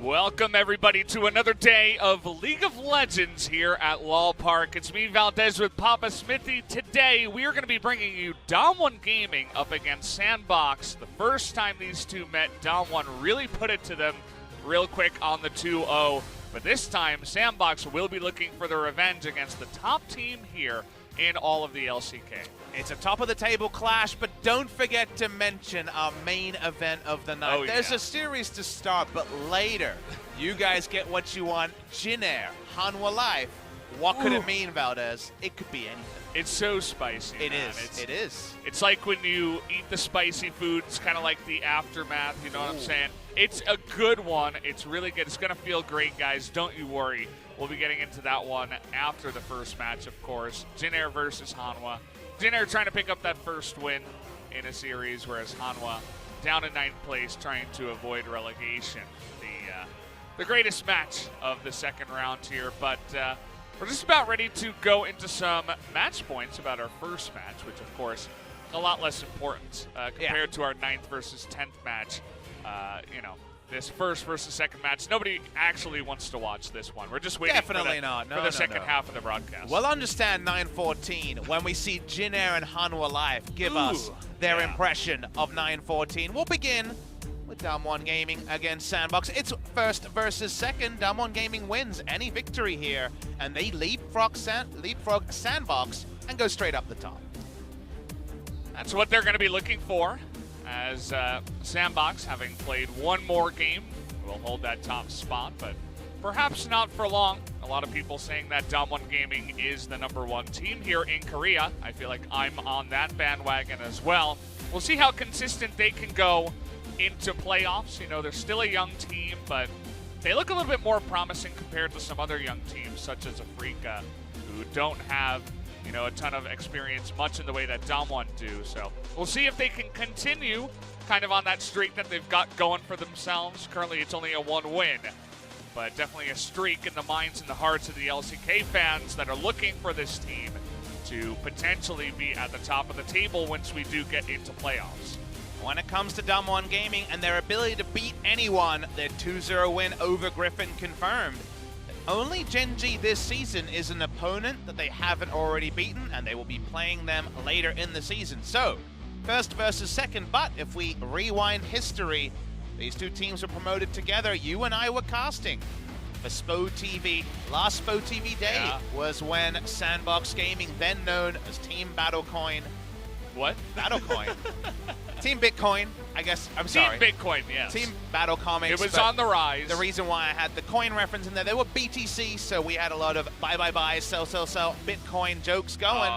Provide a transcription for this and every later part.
Welcome everybody to another day of League of Legends here at LOL Park. It's me, Valdez, with Papa Smithy. Today we are going to be bringing you Damwon Gaming up against Sandbox. The first time these two met, Damwon really put it to them real quick on the 2-0. But this time, Sandbox will be looking for their revenge against the top team here in all of the LCK. It's a top-of-the-table clash, but don't forget to mention our main event of the night. There's a series to start, but later, you guys get what you want. Jin Air, Hanwha Life. What could it mean, Valdez? It could be anything. It's so spicy, It man. is. It is. It's like when you eat the spicy food, it's kind of like the aftermath, you know what I'm saying? It's a good one. It's really good. It's going to feel great, guys. Don't you worry. We'll be getting into that one after the first match, of course. Jin Air versus Hanwha. Jin Air trying to pick up that first win in a series, whereas Hanwha down in 9th place trying to avoid relegation. The greatest match of the second round here, but we're just about ready to go into some match points about our first match, which of course a lot less important compared to our 9th versus 10th match. You know, this first versus second match, nobody actually wants to watch this one. We're just waiting for the second half of the broadcast. Well, understand 9-14 when we see Jin Air and Hanwha Life give us their impression of 9-14. We'll begin with Damwon Gaming against Sandbox. It's first versus second. Damwon Gaming wins any victory here, and they leapfrog Sandbox and go straight up the top. That's what they're going to be looking for, as Sandbox, having played one more game, will hold that top spot, but perhaps not for long. A lot of people saying that Damwon Gaming is the #1 team here in Korea. I feel like I'm on that bandwagon as well. We'll see how consistent they can go into playoffs. You know, they're still a young team, but they look a little bit more promising compared to some other young teams, such as FLICKR, who don't have, you know, a ton of experience much in the way that Damwon do. So we'll see if they can continue kind of on that streak that they've got going for themselves. Currently, it's only a 1 win, but definitely a streak in the minds and the hearts of the LCK fans that are looking for this team to potentially be at the top of the table once we do get into playoffs. When it comes to Damwon Gaming and their ability to beat anyone, their 2-0 win over Griffin confirmed. Only Genji this season is an opponent that they haven't already beaten, and they will be playing them later in the season. So, first versus second, but if we rewind history, these two teams were promoted together. You and I were casting for SPO TV. Last SPO TV day was when Sandbox Gaming, then known as Team Battlecoin. What? Battlecoin. Team Bitcoin, I guess. I'm sorry. Team Bitcoin, yes. Team Battle Comics. It was on the rise. The reason why I had the coin reference in there, they were BTC, so we had a lot of buy, sell, Bitcoin jokes going.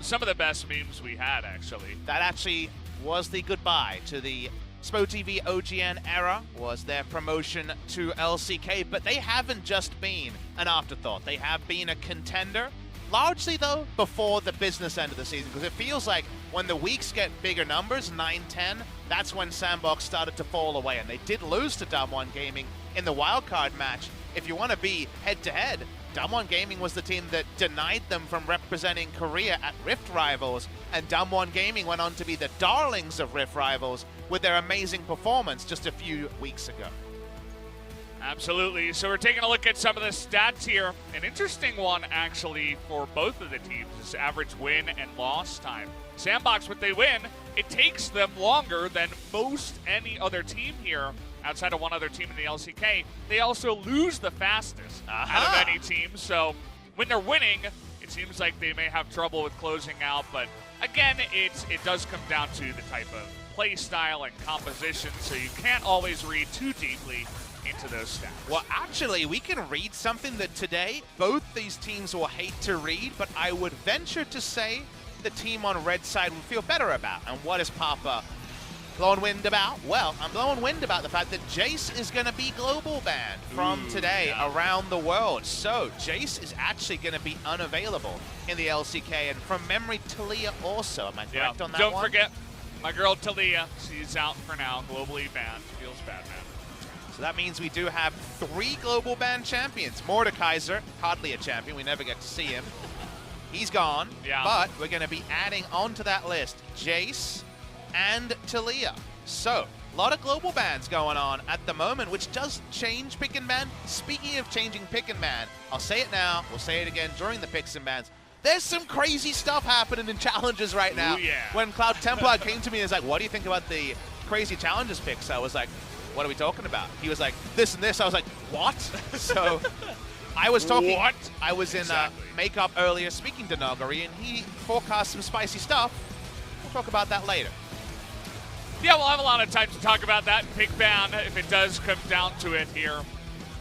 Some of the best memes we had, actually. That actually was the goodbye to the SPO TV OGN era, was their promotion to LCK, but they haven't just been an afterthought. They have been a contender. Largely, though, before the business end of the season, because it feels like when the weeks get bigger numbers, 9-10, that's when Sandbox started to fall away, and they did lose to Damwon Gaming in the wildcard match. If you want to be head-to-head, Damwon Gaming was the team that denied them from representing Korea at Rift Rivals, and Damwon Gaming went on to be the darlings of Rift Rivals with their amazing performance just a few weeks ago. Absolutely. So we're taking a look at some of the stats here. An interesting one, actually, for both of the teams is average win and loss time. Sandbox, when they win, it takes them longer than most any other team here outside of one other team in the LCK. They also lose the fastest out of any team. So when they're winning, it seems like they may have trouble with closing out. But again, it does come down to the type of play style and composition. So you can't always read too deeply into those stats. Well, actually, we can read something that today both these teams will hate to read, but I would venture to say the team on red side would feel better about. And what is Papa blowing wind about? Well, I'm blowing wind about the fact that Jace is going to be global banned from today around the world. So Jace is actually going to be unavailable in the LCK, and from memory, Talia also. Am I correct on that one? Don't forget, my girl Talia, she's out for now, globally banned. Feels bad, man. So that means we do have 3 global ban champions. Mordekaiser, hardly a champion. We never get to see him. He's gone. But we're going to be adding onto that list Jace and Talia. So A lot of global bans going on at the moment, which does change pick and ban. Speaking of changing pick and ban, I'll say it now, we'll say it again during the picks and bans. There's some crazy stuff happening in challenges right now. Ooh, yeah. When Cloud Templar came to me and was like, what do you think about the crazy challenges picks? I was like, what are we talking about? He was like, this and this. I was like, what? So I was talking. What? I was in makeup earlier speaking to Nuguri, and he forecast some spicy stuff. We'll talk about that later. Yeah, we'll have a lot of time to talk about that pick ban if it does come down to it here,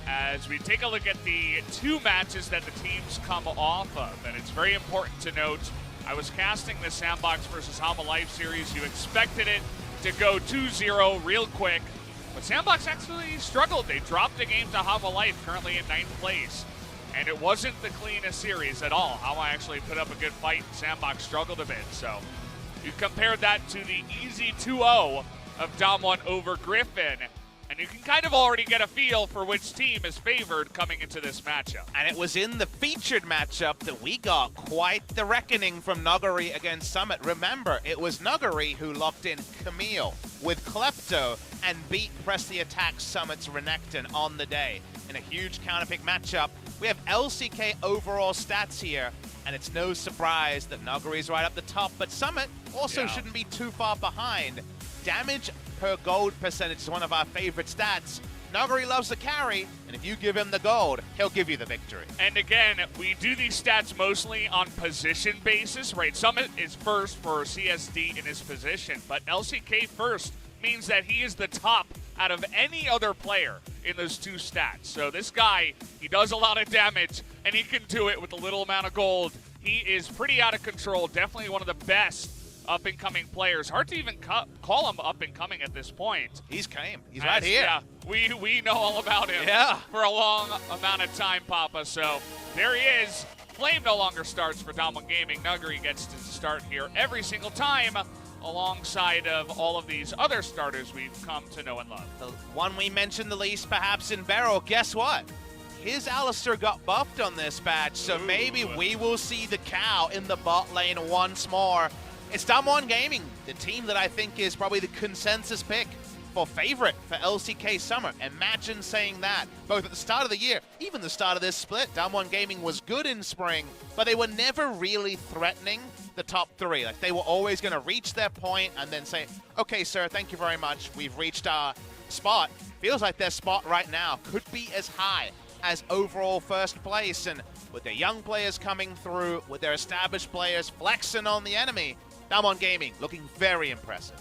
as we take a look at the two matches that the teams come off of. And it's very important to note, I was casting the Sandbox versus Hama Life series. You expected it to go 2-0 real quick, but Sandbox actually struggled. They dropped a game to Hama Life, currently in 9th place. And it wasn't the cleanest series at all. Hama actually put up a good fight. Sandbox struggled a bit, so you compared that to the easy 2-0 of Damwon over Griffin, and you can kind of already get a feel for which team is favored coming into this matchup. And it was in the featured matchup that we got quite the reckoning from Nuguri against Summit. Remember, it was Nuguri who locked in Camille with Klepto and beat Press the Attack Summit's Renekton on the day in a huge counterpick matchup. We have LCK overall stats here, and it's no surprise that Nuguri's right up the top, but Summit also shouldn't be too far behind. Damage per gold percentage is one of our favorite stats. Nuguri loves the carry, and if you give him the gold, he'll give you the victory. And again, we do these stats mostly on position basis, right? Summit is first for CSD in his position, but LCK first means that he is the top out of any other player in those two stats. So this guy, he does a lot of damage, and he can do it with a little amount of gold. He is pretty out of control, definitely one of the best up-and-coming players. Hard to even call him up-and-coming at this point. He's right here. Yeah, we know all about him for a long amount of time, Papa. So there he is. Flame no longer starts for Damwon Gaming. Nuguri gets to start here every single time, alongside of all of these other starters we've come to know and love. The one we mentioned the least, perhaps, in BeryL. Guess what? His Alistar got buffed on this patch, so maybe we will see the cow in the bot lane once more. It's Damwon Gaming, the team that I think is probably the consensus pick for favorite for LCK Summer. Imagine saying that, both at the start of the year, even the start of this split. Damwon Gaming was good in spring, but they were never really threatening the top three. Like, they were always going to reach their point and then say, okay, sir, thank you very much. We've reached our spot. Feels like their spot right now could be as high as overall first place. And with their young players coming through, with their established players flexing on the enemy, Damwon Gaming looking very impressive.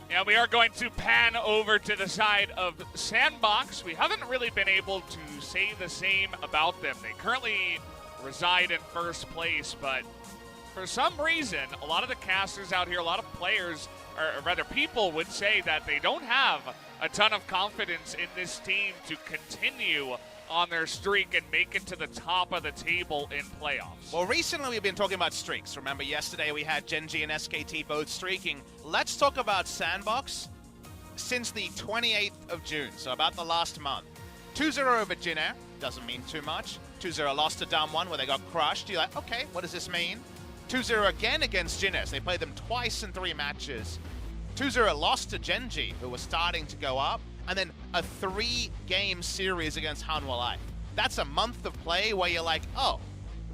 Yeah, we are going to pan over to the side of Sandbox. We haven't really been able to say the same about them. They currently reside in first place, but for some reason, a lot of the casters out here, a lot of players, or rather people, would say that they don't have a ton of confidence in this team to continue on their streak and make it to the top of the table in playoffs. Well, recently we've been talking about streaks. Remember, yesterday we had Gen.G and SKT both streaking. Let's talk about Sandbox since the 28th of June, so about the last month. 2-0 over Jin Air, doesn't mean too much. 2-0 lost to Damwon where they got crushed. You're like, okay, what does this mean? 2-0 again against Jin Air. So they played them twice in 3 matches. 2-0 lost to Gen.G, who was starting to go up. And then a 3-game series against Hanwha Life. That's a month of play where you're like, oh,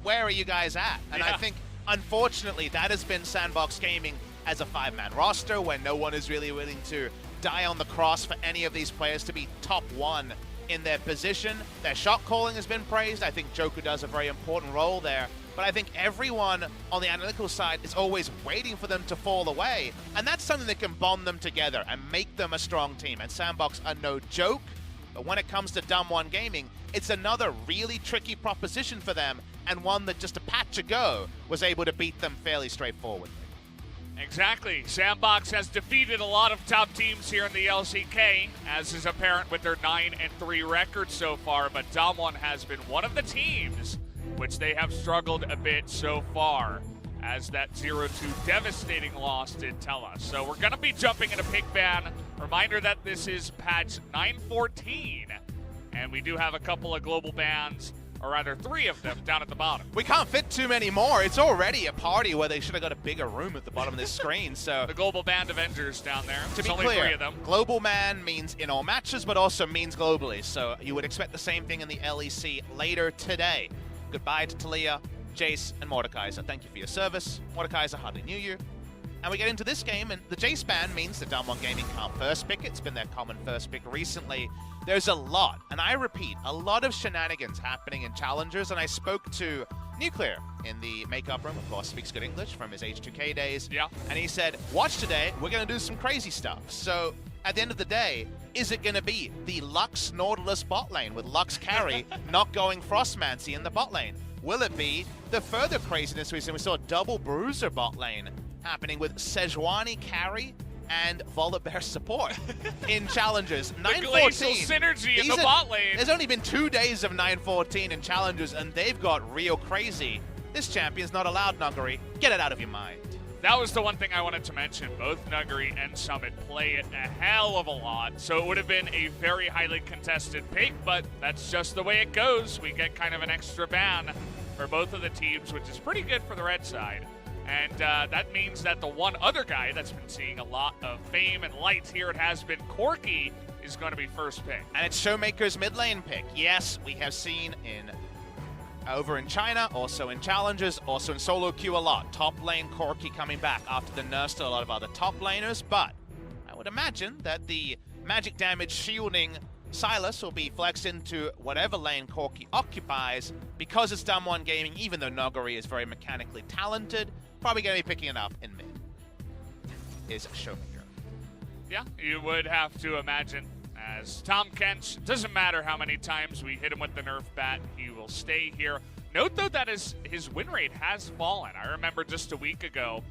where are you guys at? And I think, unfortunately, that has been Sandbox Gaming as a 5-man roster where no one is really willing to die on the cross for any of these players to be top 1 in their position. Their shot calling has been praised. I think Joker does a very important role there. But I think everyone on the analytical side is always waiting for them to fall away. And that's something that can bond them together and make them a strong team. And Sandbox are no joke. But when it comes to Damwon Gaming, it's another really tricky proposition for them, and one that just a patch ago was able to beat them fairly straightforwardly. Exactly. Sandbox has defeated a lot of top teams here in the LCK, as is apparent with their 9-3 record so far, but Damwon has been one of the teams which they have struggled a bit so far, as that 0-2 devastating loss did tell us. So we're going to be jumping into pick ban. Reminder that this is patch 914, and we do have a couple of global bans or rather 3 of them down at the bottom. We can't fit too many more. It's already a party where they should have got a bigger room at the bottom of this screen. So The global band Avengers down there. to There's be only clear, 3 of them. global man means in all matches, but also means globally. So you would expect the same thing in the LEC later today. Goodbye to Talia, Jace, and Mordekaiser. Thank you for your service. Mordekaiser, hardly knew you. And we get into this game, and the Jace ban means that Damwon Gaming can't first pick. It's been their common first pick recently. There's a lot, and I repeat, a lot of shenanigans happening in Challengers, and I spoke to Nuclear in the makeup room, of course, speaks good English from his H2K days. Yeah. And he said, watch today, we're going to do some crazy stuff. So at the end of the day, is it going to be the Lux Nautilus bot lane with Lux carry not going Frostmancy in the bot lane? Will it be the further craziness we saw double Bruiser bot lane happening with Sejuani carry and Volibear support in Challengers? The glacial synergy in the bot lane. There's only been 2 days of 9-14 in Challengers, and they've got real crazy. This champion's not allowed, Nuguri. Get it out of your mind. That was the one thing I wanted to mention. Both Nuguri and Summit play it a hell of a lot, so it would have been a very highly contested pick, but that's just the way it goes. We get kind of an extra ban for both of the teams, which is pretty good for the red side. And that means that the one other guy that's been seeing a lot of fame and lights here, it has been Corki, is going to be first pick. And it's ShowMaker's mid lane pick. Yes, we have seen over in China, also in Challengers, also in solo queue a lot. Top lane Corki coming back after the nerfs to a lot of other top laners, but I would imagine that the magic damage shielding Sylas will be flexed into whatever lane Corki occupies. Because it's Damwon Gaming, even though Nuguri is very mechanically talented, probably going to be picking it up in mid. Is ShowMaker. Yeah, you would have to imagine. As Tahm Kench, doesn't matter how many times we hit him with the Nerf bat, he will stay here. Note, though, that his win rate has fallen. I remember just a week ago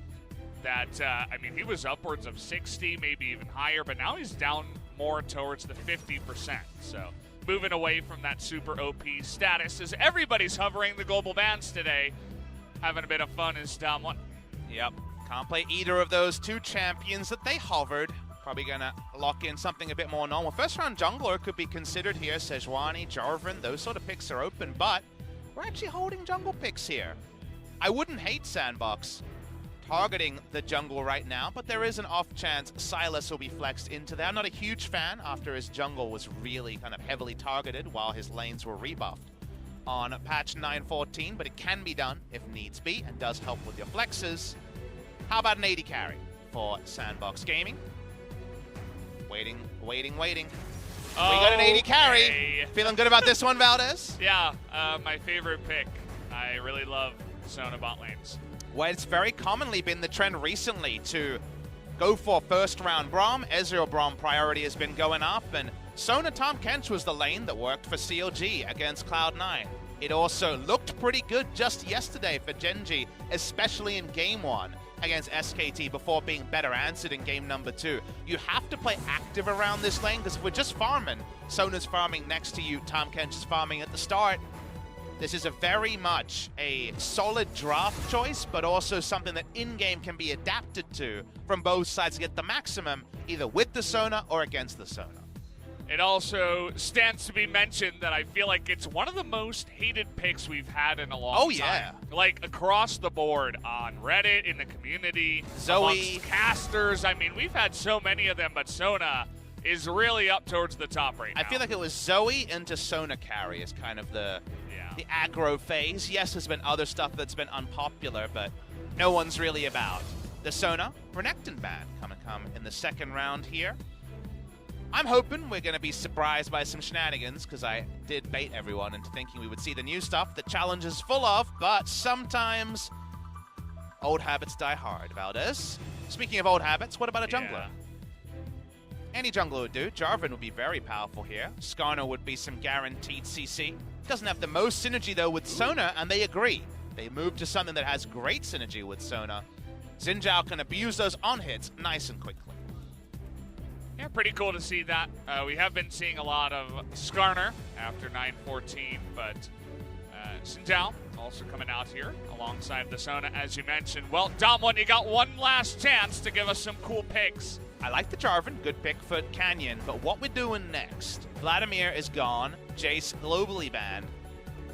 that, I mean, he was upwards of 60, maybe even higher, but now he's down more towards the 50%. So moving away from that super OP status as everybody's hovering the global bans today. Having a bit of fun is Damwon. Yep, can't play either of those 2 champions that they hovered. Probably going to lock in something a bit more normal. First round jungler could be considered here. Sejuani, Jarvan, those sort of picks are open, but we're actually holding jungle picks here. I wouldn't hate Sandbox targeting the jungle right now, but there is an off chance Sylas will be flexed into there. I'm not a huge fan after his jungle was really kind of heavily targeted while his lanes were rebuffed on patch 9.14, but it can be done if needs be and does help with your flexes. How about an 80 carry for Sandbox Gaming? Waiting. We got an 80 carry. Feeling good about this one, Valdez? Yeah, my favorite pick. I really love Sona bot lanes. Well, it's very commonly been the trend recently to go for first round Braum. Ezreal Braum priority has been going up, and Sona Tahm Kench was the lane that worked for CLG against Cloud9. It also looked pretty good just yesterday for Genji, especially in game 1 against SKT before being better answered in game number 2. You have to play active around this lane, because if we're just farming, Sona's farming next to you, Tahm Kench is farming at the start. This is a very much a solid draft choice, but also something that in-game can be adapted to from both sides to get the maximum, either with the Sona or against the Sona. It also stands to be mentioned that I feel like it's one of the most hated picks we've had in a long time. Like, across the board, on Reddit, in the community, Zoe, casters. I mean, we've had so many of them, but Sona is really up towards the top right now. I feel like it was Zoe into Sona carry is kind of the aggro phase. Yes, there's been other stuff that's been unpopular, but no one's really about. The Sona Renekton ban come in the second round here. I'm hoping we're going to be surprised by some shenanigans, because I did bait everyone into thinking we would see the new stuff that Challenge is full of, but sometimes old habits die hard, Valdez. Speaking of old habits, what about a jungler? Any jungler would do. Jarvan would be very powerful here. Skarner would be some guaranteed CC. Doesn't have the most synergy, though, with Sona, and they agree. They move to something that has great synergy with Sona. Zhao can abuse those on-hits nice and quickly. Yeah, pretty cool to see that. We have been seeing a lot of Skarner after 9-14, but Zhao also coming out here alongside the Sona, as you mentioned. Well, Damwon, you got one last chance to give us some cool picks. I like the Jarvan, good pick for Canyon, but what we're doing next? Vladimir is gone, Jace globally banned.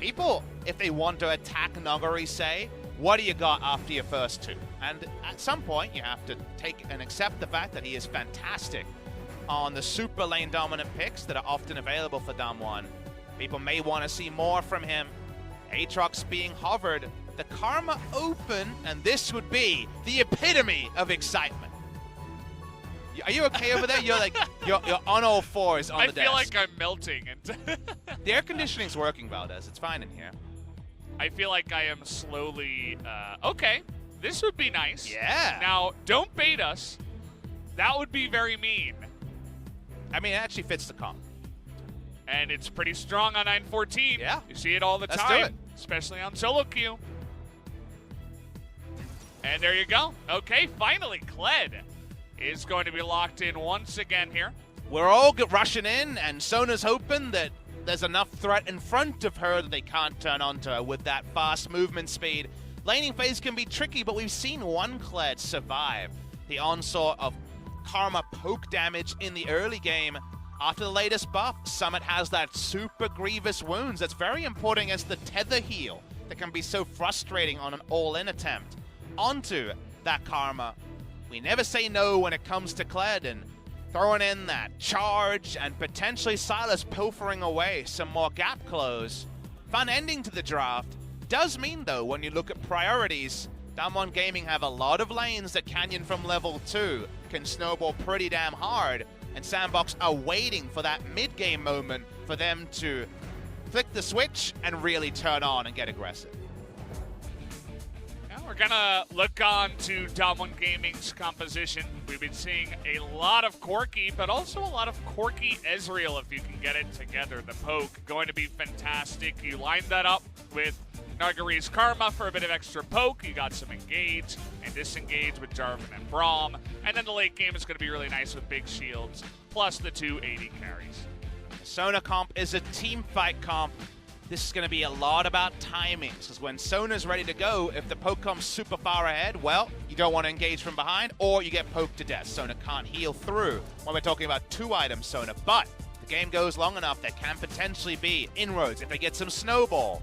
people, if they want to attack Nuguri, say, what do you got after your first two? And at some point, you have to take and accept the fact that he is fantastic on the super lane dominant picks that are often available for Damwon. People may want to see more from him. Aatrox being hovered, the Karma open, and this would be the epitome of excitement. Are you okay over there? You're like, you're on all fours on the desk. I feel like I'm melting. The air conditioning's working, Valdez. It's fine in here. I feel like I am slowly, okay, this would be nice. Yeah. Now, don't bait us. That would be very mean. I mean, it actually fits the comp. And it's pretty strong on 914. Yeah. You see it all the Let's time. do it. Especially on solo queue. And there you go. Okay, finally, Kled is going to be locked in once again here. We're all rushing in, and Sona's hoping that there's enough threat in front of her that they can't turn onto her with that fast movement speed. Laning phase can be tricky, but we've seen one Kled survive the onslaught of Karma poke damage in the early game. After the latest buff, Summit has that super grievous wounds that's very important against the tether heal that can be so frustrating on an all-in attempt. Onto that Karma. We never say no when it comes to Kled, and throwing in that charge and potentially Sylas pilfering away some more gap close. Fun ending to the draft. Does mean, though, when you look at priorities, Damwon Gaming have a lot of lanes that Canyon from level 2 can snowball pretty damn hard, and Sandbox are waiting for that mid-game moment for them to flick the switch and really turn on and get aggressive. We're gonna look on to Damwon Gaming's composition. We've been seeing a lot of Corki, but also a lot of Corki Ezreal if you can get it together. The poke going to be fantastic. You line that up with Nuguri's Karma for a bit of extra poke. You got some engage and disengage with Jarvan and Braum. And then the late game is going to be really nice with big shields, plus the 280 carries. Sona comp is a team fight comp. This is going to be a lot about timings, because when Sona's ready to go, if the poke comes super far ahead, well, you don't want to engage from behind, or you get poked to death. Sona can't heal through when we're talking about 2-item Sona, but if the game goes long enough, there can potentially be inroads. If they get some snowball,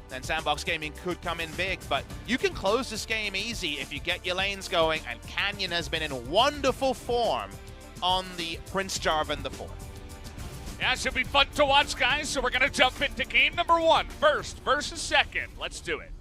then Sandbox Gaming could come in big, but you can close this game easy if you get your lanes going, and Canyon has been in wonderful form on the Prince Jarvan the 4th. Yeah, it should be fun to watch, guys, so we're going to jump into game number 1, first versus second. Let's do it.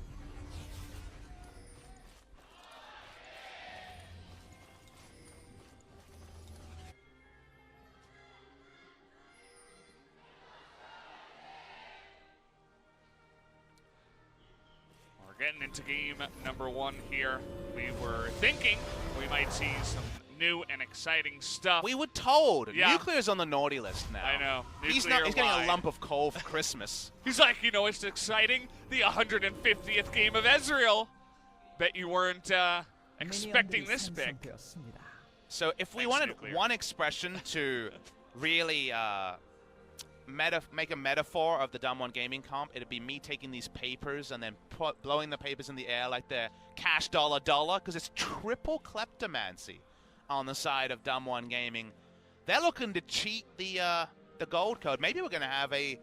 We're getting into game number 1 here. We were thinking we might see some new and exciting stuff. We were told. Yeah. Nuclear's on the naughty list now. I know. He's getting a lump of coal for Christmas. He's like, you know, it's exciting. The 150th game of Ezreal. Bet you weren't expecting this pick. So if we wanted one expression to really make a metaphor of the Damwon Gaming comp, it'd be me taking these papers and then blowing the papers in the air like they're cash dollar, because it's triple kleptomancy on the side of Damwon Gaming. They're looking to cheat the gold code. Maybe we're going to have a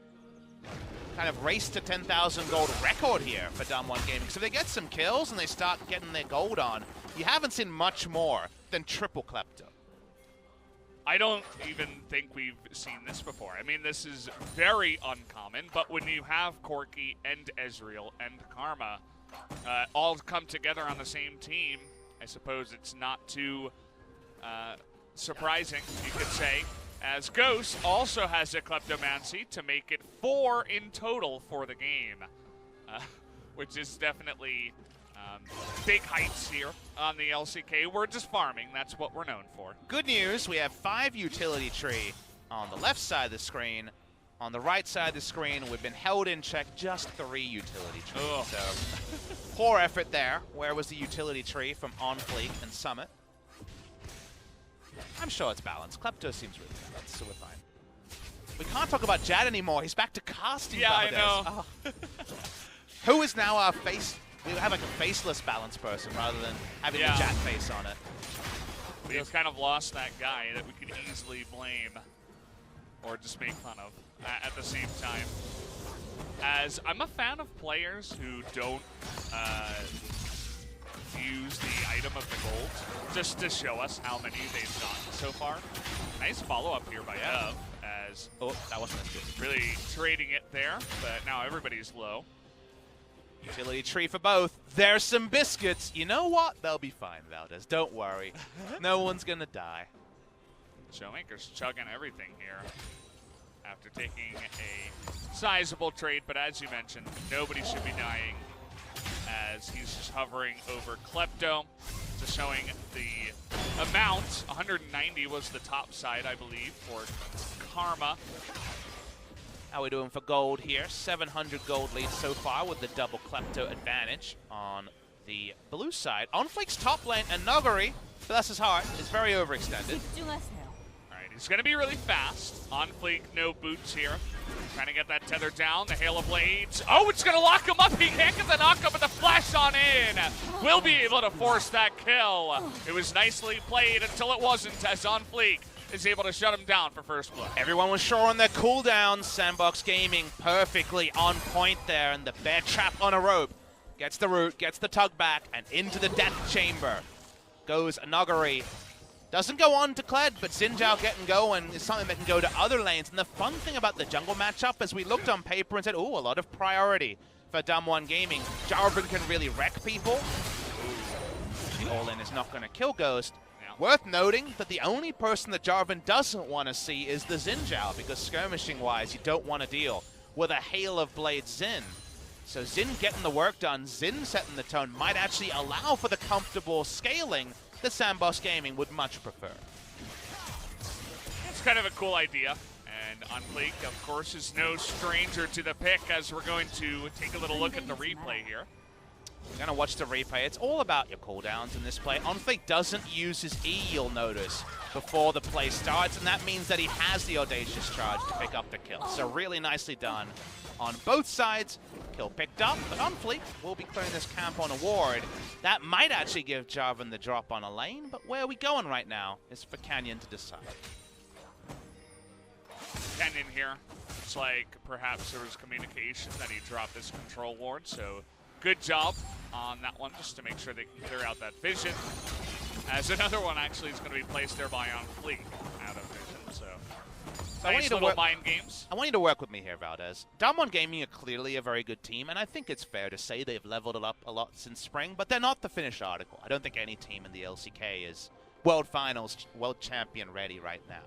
kind of race to 10,000 gold record here for Damwon Gaming. So if they get some kills and they start getting their gold on, you haven't seen much more than triple klepto. I don't even think we've seen this before. I mean, this is very uncommon, but when you have Corki and Ezreal and Karma all come together on the same team, I suppose it's not too surprising, you could say, as Ghost also has a kleptomancy to make it 4 in total for the game, which is definitely big heights here on the LCK. We're just farming. That's what we're known for. Good news, we have 5 utility tree on the left side of the screen. On the right side of the screen, we've been held in check, just 3 utility trees. Ugh. So poor effort there. Where was the utility tree from OnFleek and Summit? I'm sure it's balanced. Klepto seems really balanced, so we're fine. We can't talk about Jad anymore. He's back to casting. Yeah, Valdez. I know. Oh. Who is now our face? We have like a faceless balance person rather than having the Jad face on it. We've kind of lost that guy that we could easily blame or just make fun of at the same time. as I'm a fan of players who don't use the item of the gold just to show us how many they've gotten so far. Nice follow-up here by Dove, as that wasn't as good. really trading it there, but now everybody's low. Utility tree for both. There's some biscuits. You know what? They'll be fine, Valdez. Don't worry. No one's going to die. ShowMaker's chugging everything here after taking a sizable trade, but as you mentioned, nobody should be dying as he's just hovering over Klepto, just showing the amount. 190 was the top side, I believe, for Karma. How are we doing for gold here? 700 gold lead so far with the double Klepto advantage on the blue side. OnFleek's top lane and Nuguri, bless his heart, is very overextended. Alright, he's going to be really fast. OnFleek, no boots here. Trying to get that tether down, the Hail of Blades. Oh, it's going to lock him up. He can't get the knockup, but the flash on in will be able to force that kill. It was nicely played until it wasn't, as OnFleek is able to shut him down for first blood. Everyone was sure on their cooldown. Sandbox Gaming perfectly on point there, and the bear trap on a rope. Gets the root, gets the tug back, and into the death chamber goes Nuguri. Doesn't go on to Kled, but Zhao getting going is something that can go to other lanes. And the fun thing about the jungle matchup is we looked on paper and said, oh, a lot of priority for Damwon Gaming. Jarvan can really wreck people. The all-in is not going to kill Ghost. Yeah. Worth noting that the only person that Jarvan doesn't want to see is the Zhao, because skirmishing-wise, you don't want to deal with a Hail of Blades Xin. So Xin getting the work done, Xin setting the tone, might actually allow for the comfortable scaling that Sandbox Gaming would much prefer. It's kind of a cool idea, and OnFleek, of course, is no stranger to the pick, as we're going to take a little look at the replay here. We're going to watch the replay. It's all about your cooldowns in this play. OnFleek doesn't use his E, you'll notice, before the play starts, and that means that he has the Audacious Charge to pick up the kill. So really nicely done on both sides. Kill picked up, but OnFleek will be clearing this camp on a ward. That might actually give Jarvan the drop on a lane, but where are we going right now is for Canyon to decide. Canyon here. It's like perhaps there was communication that he dropped this control ward, so good job on that one just to make sure they can clear out that vision. As another one actually is going to be placed there by OnFleek out of vision, so nice little mind games. I want you to work with me here, Valdez. Damwon Gaming are clearly a very good team, and I think it's fair to say they've leveled it up a lot since spring, but they're not the finished article. I don't think any team in the LCK is World Finals, World Champion ready right now.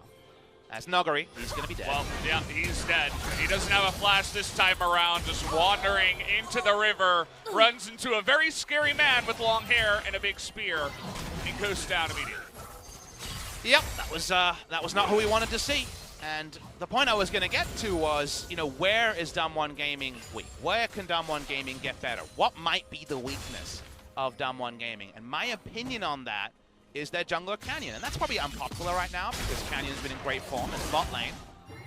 As Nuguri, he's going to be dead. Well, yeah, he's dead. He doesn't have a flash this time around, just wandering into the river, runs into a very scary man with long hair and a big spear, and goes down immediately. Yep, that was not who we wanted to see. And the point I was going to get to was, you know, where is Damwon Gaming weak? Where can Damwon Gaming get better? What might be the weakness of Damwon Gaming? And my opinion on that is their jungler Canyon. And that's probably unpopular right now because Canyon's been in great form in bot lane.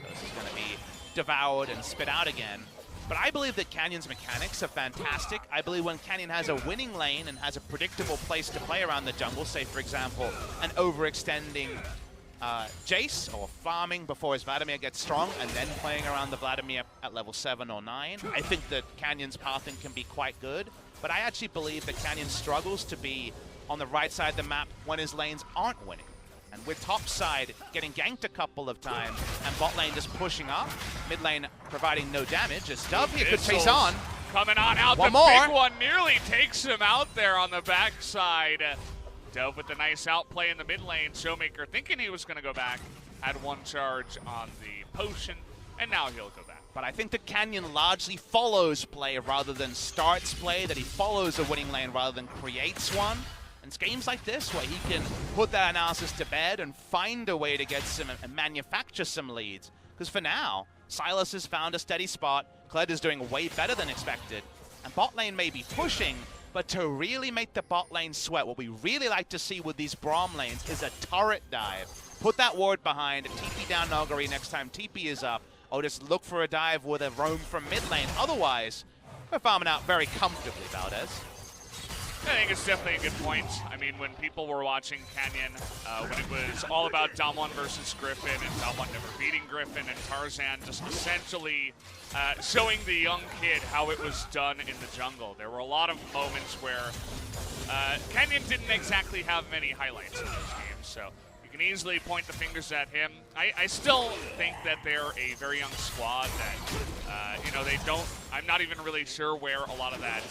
This is going to be devoured and spit out again. But I believe that Canyon's mechanics are fantastic. I believe when Canyon has a winning lane and has a predictable place to play around the jungle, say, for example, an overextending Jace, or farming before his Vladimir gets strong, and then playing around the Vladimir at level 7 or 9. I think that Canyon's pathing can be quite good, but I actually believe that Canyon struggles to be on the right side of the map when his lanes aren't winning. And with top side getting ganked a couple of times, and bot lane just pushing up, mid lane providing no damage, as Dove here could chase on. Coming on out, one the more. Big one nearly takes him out there on the backside. Dove with the nice outplay in the mid lane. ShowMaker thinking he was going to go back, had one charge on the potion, and now he'll go back. But I think that Canyon largely follows play rather than starts play, that he follows a winning lane rather than creates one. And it's games like this where he can put that analysis to bed and find a way to get some and manufacture some leads. Because for now, Sylas has found a steady spot. Kled is doing way better than expected. And bot lane may be pushing, but to really make the bot lane sweat, what we really like to see with these Braum lanes is a turret dive. Put that ward behind, TP down Nuguri next time TP is up, or just look for a dive with a roam from mid lane. Otherwise, we're farming out very comfortably, Valdez. I think it's definitely a good point. I mean, when people were watching Canyon, when it was all about Damwon versus Griffin, and Damwon never beating Griffin, and Tarzan just essentially showing the young kid how it was done in the jungle. There were a lot of moments where Canyon didn't exactly have many highlights in those games, so you can easily point the fingers at him. I still think that they're a very young squad that, you know, they don't, I'm not even really sure where a lot of that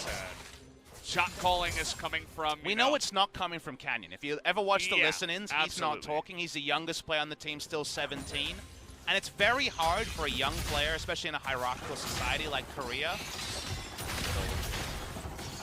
shot calling is coming from. We know it's not coming from Canyon. If you ever watch the listen-ins, he's not talking. He's the youngest player on the team, still 17. And it's very hard for a young player, especially in a hierarchical society like Korea.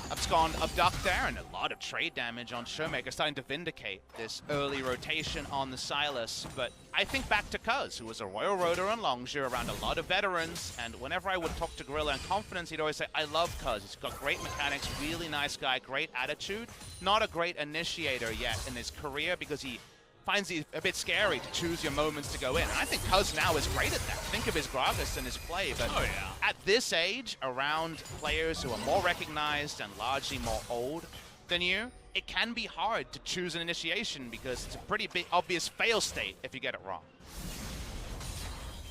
Abscond abduct there, and a lot of trade damage on ShowMaker, starting to vindicate this early rotation on the Sylas. But I think back to Cuz, who was a Royal Roader and Longzhu around a lot of veterans, and whenever I would talk to Gorilla in confidence, he'd always say, I love Cuz. He's got great mechanics, really nice guy, great attitude. Not a great initiator yet in his career because he finds it a bit scary to choose your moments to go in. And I think Cuz now is great at that. Think of his Gragas and his play, but at this age, around players who are more recognized and largely more old than you, it can be hard to choose an initiation because it's a pretty big, obvious fail state if you get it wrong.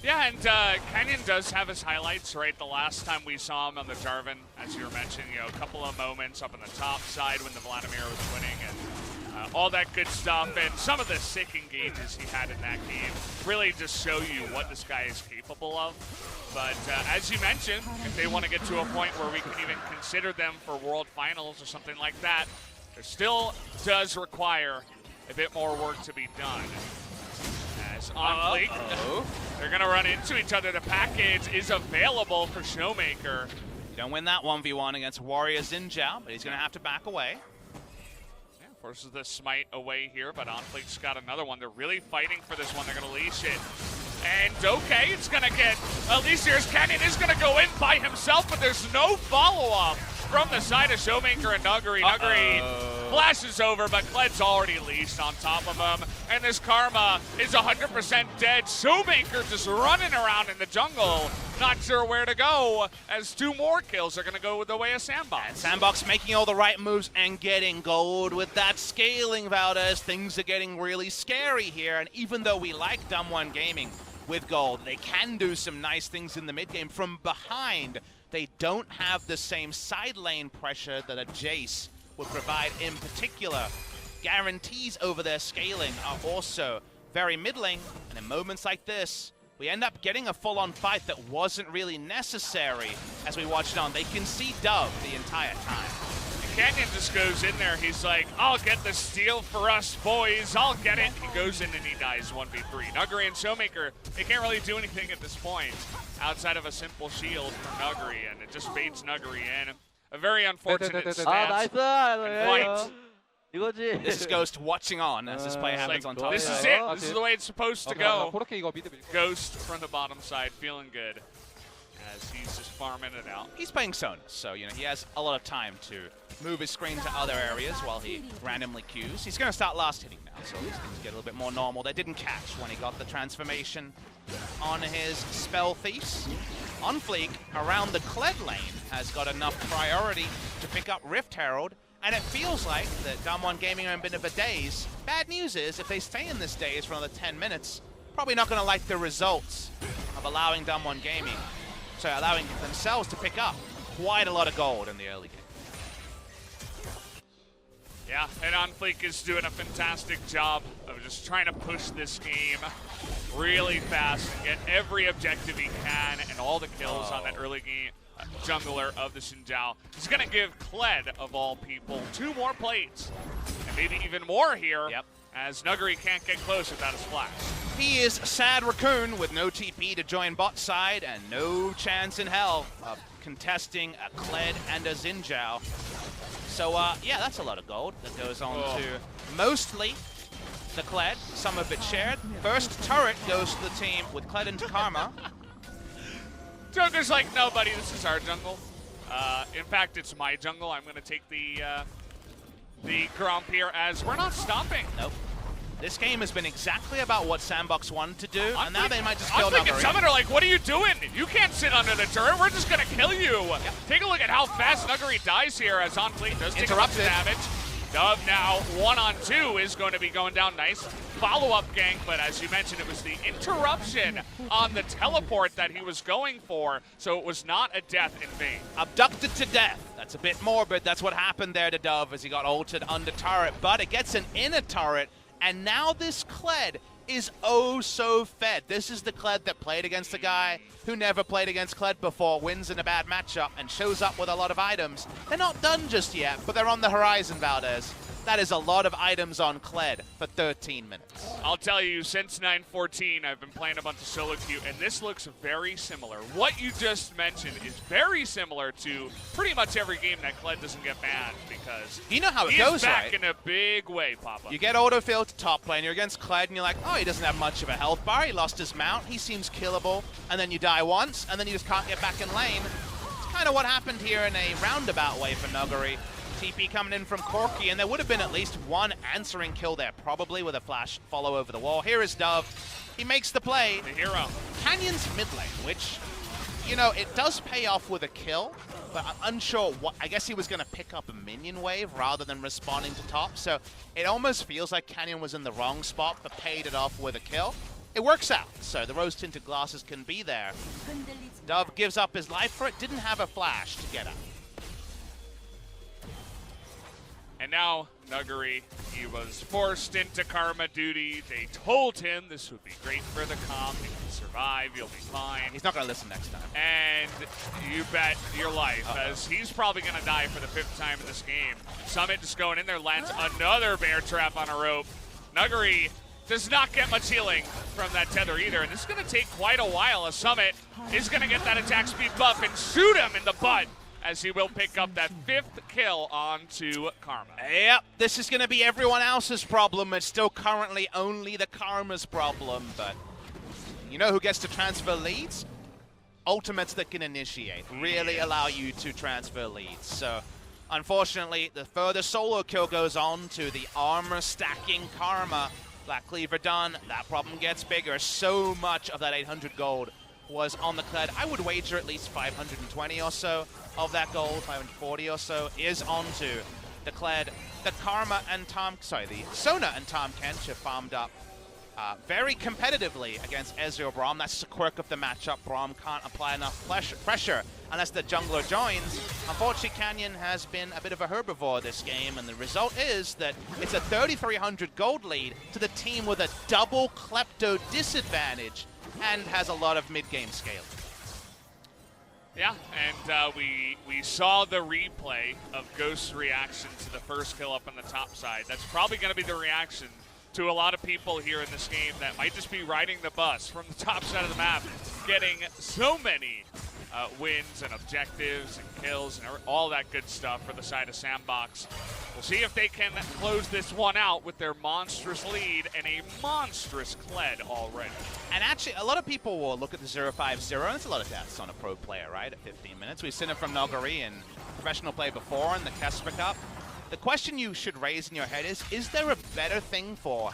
Yeah, and Canyon does have his highlights, right? The last time we saw him on the Jarvan, as you were mentioning, you know, a couple of moments up on the top side when the Vladimir was winning, and all that good stuff, and some of the sick engages he had in that game really just show you what this guy is capable of. But as you mentioned, if they want to get to a point where we can even consider them for World Finals or something like that, there still does require a bit more work to be done. As OnFleek, they're going to run into each other. The package is available for ShowMaker. You don't win that 1v1 against Warrior Zhao, but he's going to have to back away. Forces the smite away here, but OnFleek's got another one. They're really fighting for this one. They're going to leash it. And okay, it's going to get Alicia's Canyon is going to go in by himself, but there's no follow-up from the side of ShowMaker and Nuguri. Nuguri flashes over, but Kled's already leashed on top of him. And this Karma is 100% dead. ShowMaker just running around in the jungle, not sure where to go, as 2 more kills are going to go the way of Sandbox. And Sandbox making all the right moves and getting gold with that scaling, Valdez. Things are getting really scary here, and even though we like Damwon Gaming with gold, they can do some nice things in the mid game from behind. They don't have the same side lane pressure that a Jace would provide in particular. Guarantees over their scaling are also very middling, and in moments like this, we end up getting a full-on fight that wasn't really necessary as we watched on. They can see Dove the entire time. Canyon just goes in there. He's like, I'll get the steal for us, boys. I'll get it. He goes in and he dies 1v3. Nuguri and ShowMaker, they can't really do anything at this point outside of a simple shield from Nuguri, and it just baits Nuguri in. A very unfortunate stance. This is Ghost watching on as this play happens on top. This is it. This is the way it's supposed to go. Ghost from the bottom side, feeling good as he's just farming it out. He's playing Sona, so you know he has a lot of time to move his screen to other areas while he randomly queues. He's going to start last hitting now, so these things get a little bit more normal. They didn't catch when he got the transformation on his Spell Thieves. OnFleek around the Kled lane has got enough priority to pick up Rift Herald, and it feels like that Damwon Gaming are in a bit of a daze. Bad news is, if they stay in this daze for another 10 minutes, probably not going to like the results of allowing Damwon Gaming, so allowing themselves to pick up quite a lot of gold in the early game. Yeah, and OnFleek is doing a fantastic job of just trying to push this game really fast and get every objective he can and all the kills on that early game jungler of the Zhao. He's going to give Kled, of all people, 2 more plates, and maybe even more here, as Nuguri can't get close without his flash. He is Sad Raccoon with no TP to join bot side and no chance in hell of contesting a Kled and a Zhao. So, yeah, that's a lot of gold that goes on to mostly the Kled, some of it shared. First turret goes to the team with Kled into Karma. Joker's like, no, buddy, this is our jungle. In fact, it's my jungle. I'm going to take the Gromp here as we're not stopping. Nope. This game has been exactly about what Sandbox wanted to do, and now they might just kill OnFleek and Nuguri. Summit are like, what are you doing? You can't sit under the turret. We're just going to kill you. Yep. Take a look at how fast Nuguri dies here as OnFleek does take a bunch of damage. Dove now 1-on-2 is going to be going down. Nice follow-up gank, but as you mentioned, it was the interruption on the teleport that he was going for, so it was not a death in vain. Abducted to death. That's a bit morbid. That's what happened there to Dove as he got ulted under turret, but it gets an inner turret, and now this Kled is oh so fed. This is the Kled that played against a guy who never played against Kled before, wins in a bad matchup, and shows up with a lot of items. They're not done just yet, but they're on the horizon, Valdez. That is a lot of items on Kled for 13 minutes. I'll tell you, since 9:14, I've been playing a bunch of solo queue, and this looks very similar. What you just mentioned is very similar to pretty much every game that Kled doesn't get banned, because you know how it he's goes, back right? in a big way, Papa. You get autofilled to top lane, you're against Kled, and you're like, oh, he doesn't have much of a health bar, he lost his mount, he seems killable, and then you die once, and then you just can't get back in lane. It's kind of what happened here in a roundabout way for Nuguri. TP coming in from Corki, and there would have been at least one answering kill there, probably with a flash follow over the wall. Here is Dove. He makes the play. The hero. Canyon's mid lane, which, you know, it does pay off with a kill, but I'm unsure what. I guess he was going to pick up a minion wave rather than responding to top, so it almost feels like Canyon was in the wrong spot, but paid it off with a kill. It works out, so the rose-tinted glasses can be there. Dove gives up his life for it, didn't have a flash to get out. And now, Nuguri, he was forced into Karma duty. They told him this would be great for the comp. If you survive, you'll be fine. He's not going to listen next time. And you bet your life, as he's probably going to die for the 5th time in this game. Summit just going in there, lands another bear trap on a rope. Nuguri does not get much healing from that tether either, and this is going to take quite a while, as Summit is going to get that attack speed buff and shoot him in the butt, as he will pick up that 5th kill onto Karma. Yep, this is going to be everyone else's problem. It's still currently only the Karma's problem, but you know who gets to transfer leads? Ultimates that can initiate, really allow you to transfer leads. So, unfortunately, the further solo kill goes on to the armor-stacking Karma. Black Cleaver done, that problem gets bigger. So much of that 800 gold was on the Kled. I would wager at least 520 or so of that gold, 540 or so, is onto the Kled. The Karma and Tahm, sorry, the Sona and Tahm Kench have farmed up very competitively against Ezreal Braum. That's the quirk of the matchup. Braum can't apply enough pressure unless the jungler joins. Unfortunately, Canyon has been a bit of a herbivore this game, and the result is that it's a 3,300 gold lead to the team with a double klepto disadvantage and has a lot of mid-game scaling. Yeah, and we saw the replay of Ghost's reaction to the first kill up on the top side. That's probably going to be the reaction to a lot of people here in this game that might just be riding the bus from the top side of the map, getting so many wins and objectives and kills and all that good stuff for the side of Sandbox. We'll see if they can close this one out with their monstrous lead and a monstrous Kled already. And actually, a lot of people will look at the 0-5-0, and it's a lot of deaths on a pro player, right, at 15 minutes. We've seen it from Nuguri in professional play before in the Casper Cup. The question you should raise in your head is there a better thing for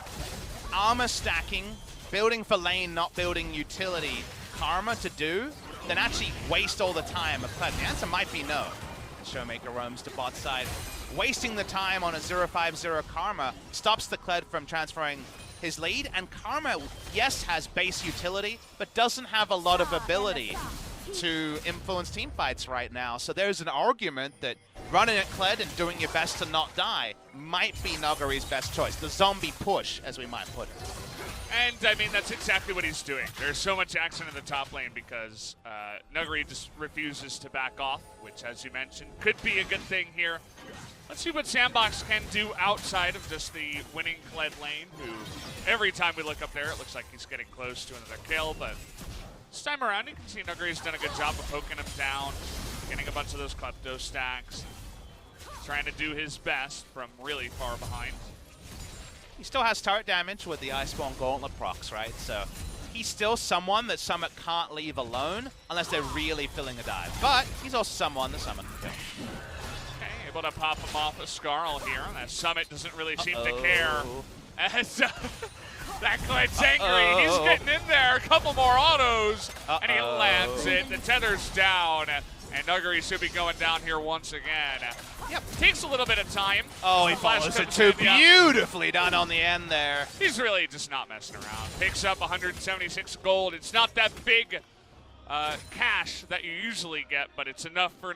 armor stacking, building for lane, not building utility, Karma to do than actually waste all the time of Kled? The answer might be no. ShowMaker roams to bot side. Wasting the time on a 0-5-0 Karma stops the Kled from transferring his lead, and Karma, yes, has base utility, but doesn't have a lot of ability to influence team fights right now. So there's an argument that running at Kled and doing your best to not die might be Nuguri's best choice. The zombie push, as we might put it. And, I mean, that's exactly what he's doing. There's so much action in the top lane because Nuguri just refuses to back off, which, as you mentioned, could be a good thing here. Let's see what Sandbox can do outside of just the winning Kled lane, who every time we look up there, it looks like he's getting close to another kill, but this time around, you can see Nuguri's done a good job of poking him down, getting a bunch of those klepto stacks, trying to do his best from really far behind. He still has turret damage with the Iceborne Gauntlet procs, right? So he's still someone that Summit can't leave alone unless they're really filling a dive. But he's also someone that Summit can kill. Okay, able to pop him off a Scarl here. That Summit doesn't really seem to care As that Kled's angry. He's getting in there. A couple more autos. And he lands it. The tether's down. And Nuguri should be going down here once again. Yep. Takes a little bit of time. Oh, he follows it too. Beautifully done on the end there. He's really just not messing around. Picks up 176 gold. It's not that big cash that you usually get, but it's enough for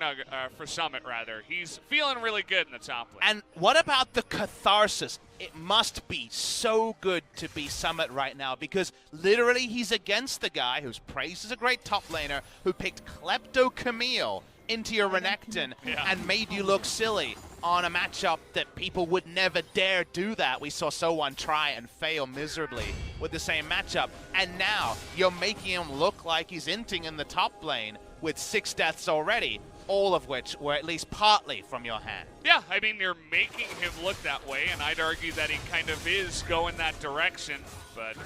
Summit, rather. He's feeling really good in the top lane. And what about the catharsis? It must be so good to be Summit right now, because literally he's against the guy who's praised as a great top laner, who picked Klepto Camille into your Renekton and made you look silly on a matchup that people would never dare do that. We saw So1 try and fail miserably with the same matchup, and now you're making him look like he's inting in the top lane with 6 deaths already, all of which were at least partly from your hand. Yeah, I mean, you're making him look that way, and I'd argue that he kind of is going that direction. But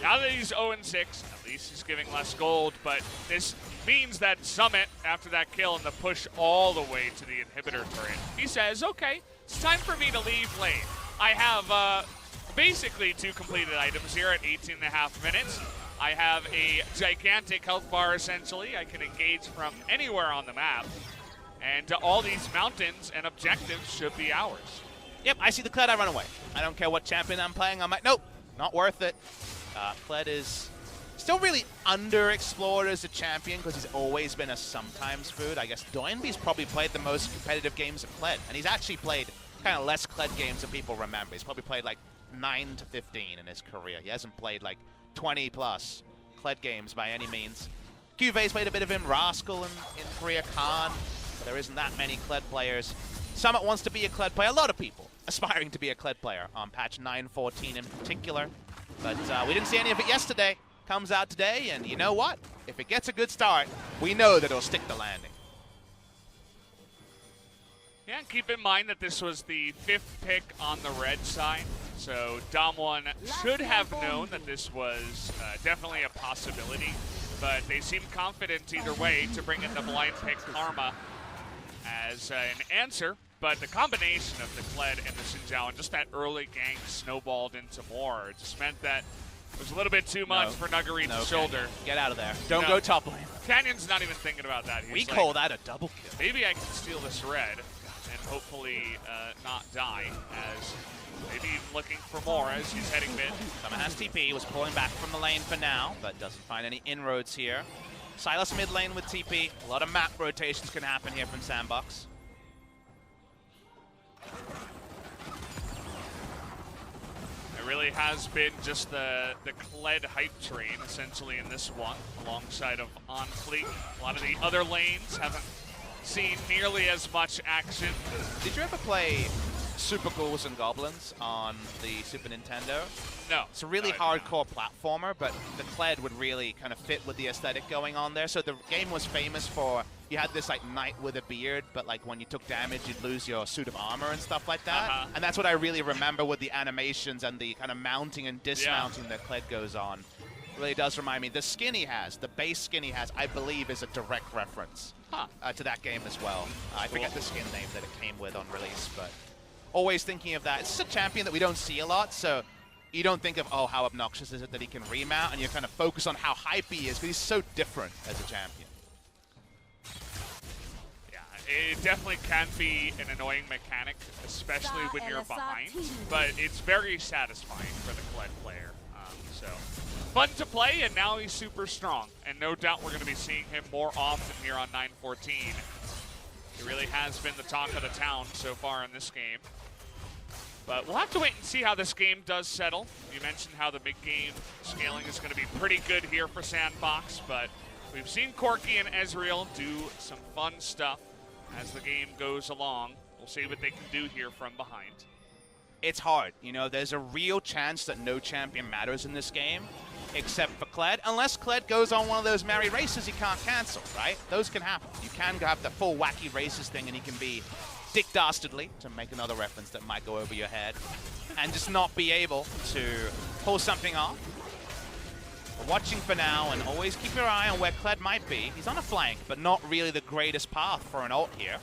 now that he's 0-6, at least he's giving less gold. But this means that Summit, after that kill and the push all the way to the inhibitor turret, he says, okay, it's time for me to leave lane. I have basically 2 completed items here at 18.5 minutes. I have a gigantic health bar, essentially. I can engage from anywhere on the map. And all these mountains and objectives should be ours. Yep, I see the Kled, I run away. I don't care what champion I'm playing. I'm like, nope, not worth it. Kled is still really underexplored as a champion because he's always been a sometimes food. I guess Doinby's probably played the most competitive games of Kled. And he's actually played kind of less Kled games than people remember. He's probably played like 9 to 15 in his career. He hasn't played like 20 plus Kled games by any means. QV's played a bit of him, Rascal in Korea, Khan. But there isn't that many Kled players. Summit wants to be a Kled player. A lot of people aspiring to be a Kled player on patch 9.14 in particular. But we didn't see any of it yesterday. Comes out today, and you know what? If it gets a good start, we know that it'll stick the landing. Yeah, keep in mind that this was the 5th pick on the red side. So Damwon should have known that this was definitely a possibility, but they seem confident either way to bring in the blind pick Karma as an answer. But the combination of the Kled and the Zhao and just that early gank snowballed into more. It just meant that it was a little bit too much for Nuguri to shoulder. Canyon. Get out of there. Don't go top lane. Canyon's not even thinking about that. He's we call that a double kill. Maybe I can steal this red and hopefully not die, as maybe even looking for more as he's heading mid. Summit has TP, was pulling back from the lane for now, but doesn't find any inroads here. Sylas mid lane with TP. A lot of map rotations can happen here from Sandbox. It really has been just the Kled hype train, essentially, in this one, alongside of OnFleek. A lot of the other lanes haven't seen nearly as much action. Did you ever play Super Ghouls and Goblins on the Super Nintendo? No. It's a really hardcore platformer, but the Kled would really kind of fit with the aesthetic going on there. So the game was famous for, you had this like knight with a beard, but like when you took damage, you'd lose your suit of armor and stuff like that. And that's what I really remember with the animations and the kind of mounting and dismounting that Kled goes on. It really does remind me. The skin he has, the base skin he has, I believe is a direct reference to that game as well. I forget the skin name that it came with on release, but always thinking of that. It's just a champion that we don't see a lot, so you don't think of, oh, how obnoxious is it that he can remount, and you kind of focus on how hype he is, because he's so different as a champion. Yeah, it definitely can be an annoying mechanic, especially when you're behind, but it's very satisfying for the Kled player. So fun to play, and now he's super strong, and no doubt we're going to be seeing him more often here on 9.14. He really has been the talk of the town so far in this game. But we'll have to wait and see how this game does settle. You mentioned how the mid-game scaling is going to be pretty good here for Sandbox, but we've seen Corki and Ezreal do some fun stuff as the game goes along. We'll see what they can do here from behind. It's hard. You know, there's a real chance that no champion matters in this game, except for Kled, unless Kled goes on one of those merry races he can't cancel, right? Those can happen. You can have the full wacky races thing and he can be Dick Dastardly, to make another reference that might go over your head, and just not be able to pull something off. We're watching for now, and always keep your eye on where Kled might be. He's on a flank, but not really the greatest path for an ult here.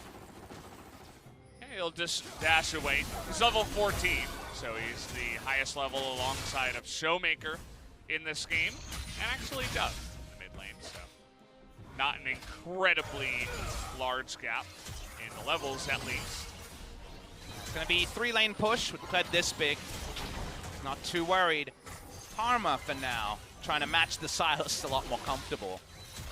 He'll just dash away. He's level 14, So he's the highest level alongside of ShowMaker in this game, and actually Dove in the mid lane, so not an incredibly large gap in the levels at least. It's going to be 3-lane push with Kled this big. Not too worried. Karma for now, trying to match the Sylas a lot more comfortable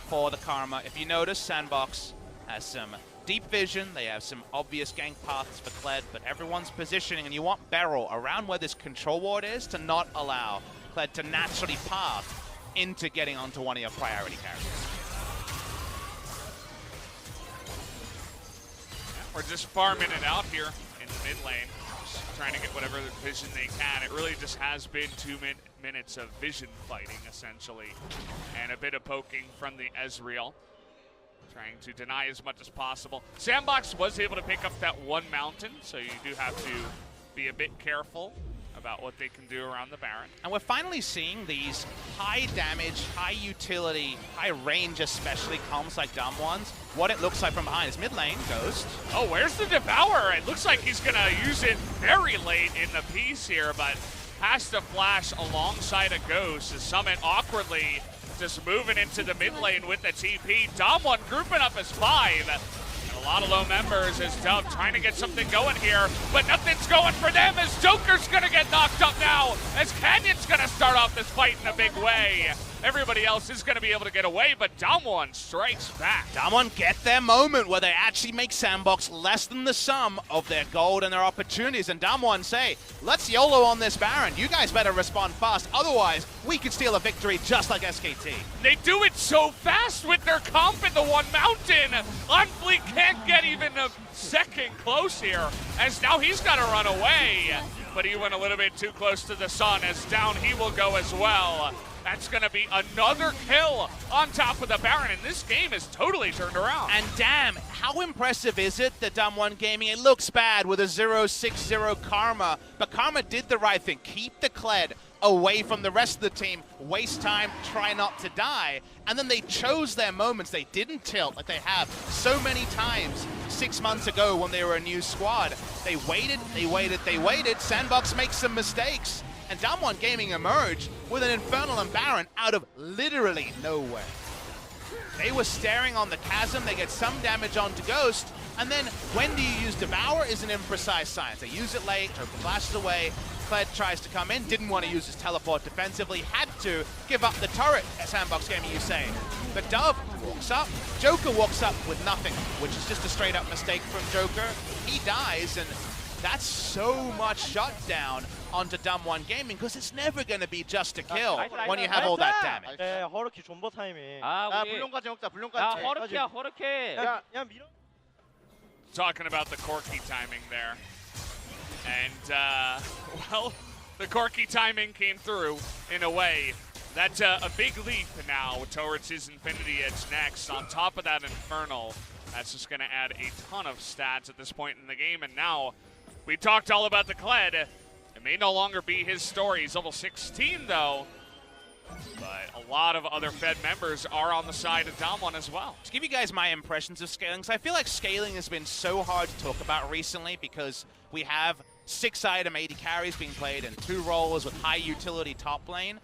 for the Karma. If you notice, Sandbox has some deep vision. They have some obvious gank paths for Kled, but everyone's positioning, and you want BeryL around where this control ward is to not allow Kled to naturally path into getting onto one of your priority characters. We're just farming it out here in the mid lane, just trying to get whatever vision they can. It really just has been 2 minutes of vision fighting, essentially, and a bit of poking from the Ezreal, trying to deny as much as possible. Sandbox was able to pick up that one mountain, so you do have to be a bit careful about what they can do around the Baron. And we're finally seeing these high damage, high utility, high range especially comms like Damwon's. What it looks like from behind is mid lane, Ghost. Oh, where's the Devourer? It looks like he's gonna use it very late in the piece here, but has to flash alongside a Ghost. The Summit awkwardly just moving into the mid lane with the TP. Damwon grouping up as 5. A lot of low members as Dove trying to get something going here, but nothing's going for them as Joker's gonna get knocked up now, as Canyon's gonna start off this fight in a big way. Everybody else is gonna be able to get away, but Damwon strikes back. Damwon get their moment where they actually make Sandbox less than the sum of their gold and their opportunities, and Damwon say, let's YOLO on this Baron. You guys better respond fast, otherwise we could steal a victory just like SKT. They do it so fast with their comp in the one mountain. OnFleek can't get even a second close here, as now he's got to run away. But he went a little bit too close to the sun, as down he will go as well. That's going to be another kill on top of the Baron, and this game is totally turned around. And damn, how impressive is it that Damwon Gaming, it looks bad with a 0-6-0 Karma, but Karma did the right thing. Keep the Kled away from the rest of the team, waste time, try not to die, and then they chose their moments. They didn't tilt like they have so many times 6 months ago when they were a new squad. They waited, they waited, they waited. Sandbox makes some mistakes, and Damwon Gaming emerged with an Infernal and Baron out of literally nowhere. They were staring on the chasm, they get some damage onto Ghost, and then when do you use Devour is an imprecise science. They use it late, Joker flashes away, Kled tries to come in, didn't want to use his teleport defensively, had to give up the turret at Sandbox Gaming, you say. But Dove walks up, Joker walks up with nothing, which is just a straight up mistake from Joker. He dies, and that's so much shutdown onto Damwon Gaming, because it's never going to be just a kill when you have all that damage. 네, 허르키 존버 타이밍. 아, 불룡까지 먹자, 불룡까지. 야, 허르키야, 허르키. 야, 밀어. Talking about the Corki timing there. And, well, the Corki timing came through in a way. That's a big leap now towards his Infinity Edge next. On top of that Infernal, that's just going to add a ton of stats at this point in the game. And now, we talked all about the Kled. It may no longer be his story. He's level 16, though. But a lot of other Fed members are on the side of Damwon as well. To give you guys my impressions of scaling, because I feel like scaling has been so hard to talk about recently, because we have 6-item 80 carries being played and 2 rollers with high utility top lane.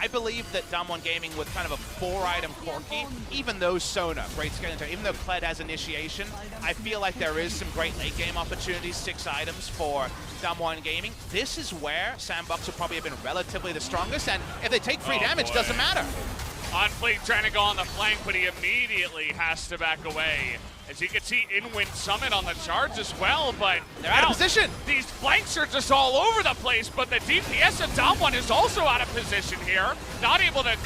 I believe that Damwon Gaming with kind of a 4-item Corki, even though Sona, great scaling, even though Kled has initiation, I feel like there is some great late game opportunities, 6 items for Damwon Gaming. This is where Sandbox will probably have been relatively the strongest, and if they take free damage, boy. doesn't matter. OnFleek trying to go on the flank, but he immediately has to back away. As you can see, in-win Summit on the charge as well, but they're out of position. These flanks are just all over the place, but the DPS of Damwon is also out of position here. Not able to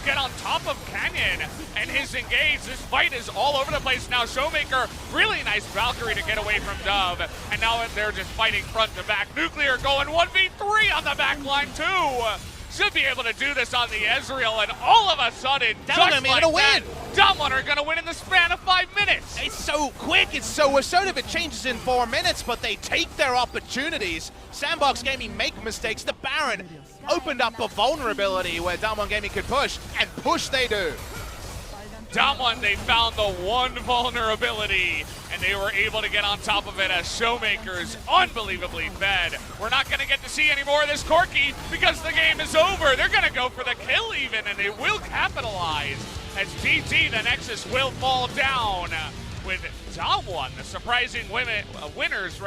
get on top of Canyon and his engage. This fight is all over the place now. ShowMaker, really nice Valkyrie to get away from Dove, and now they're just fighting front to back. Nuclear going 1v3 on the back line too. Should be able to do this on the Ezreal, and all of a sudden, just like that, Damwon are going to win in the span of 5 minutes. It's so quick, it's so assertive, it changes in 4 minutes, but they take their opportunities. Sandbox Gaming make mistakes. The Baron opened up a vulnerability where Damwon Gaming could push, and push they do. Damwon, they found the one vulnerability, and they were able to get on top of it as ShowMaker's unbelievably fed. We're not going to get to see any more of this Corki because the game is over. They're going to go for the kill even, and they will capitalize as GG, the Nexus will fall down with Damwon, the surprising winners